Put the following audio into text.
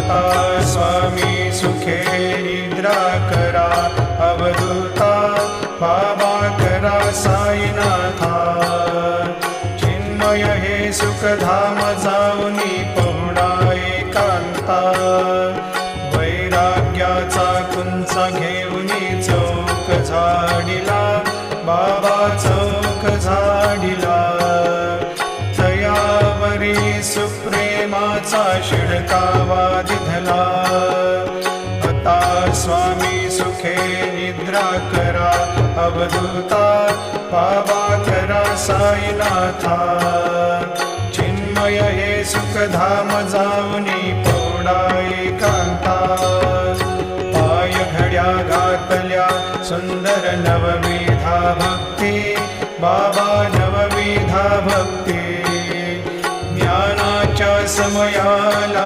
आता स्वामी सुखे निद्रा करा, अवधूता बाबा करा साईनाथा। चिन्मय हे सुखधाम जाऊनी पहुडा एकांता, वैराग्याचा कुंचा घेऊनी चौक झाडिला, बाबा चौक झाडिला। तयावरी सुप्रेमाचा शिडकावा दिधला, आता स्वामी सुखे निद्रा करा, अवधूता बाबा करा साईनाथा। चिन्मय हे सुखधाम जाऊनी पहुडा एकांता, पाय घड्या घातल्या सुंदर नवविधा भक्ती, बाबा नवविधा भक्ती। ज्ञानाच्या समयाला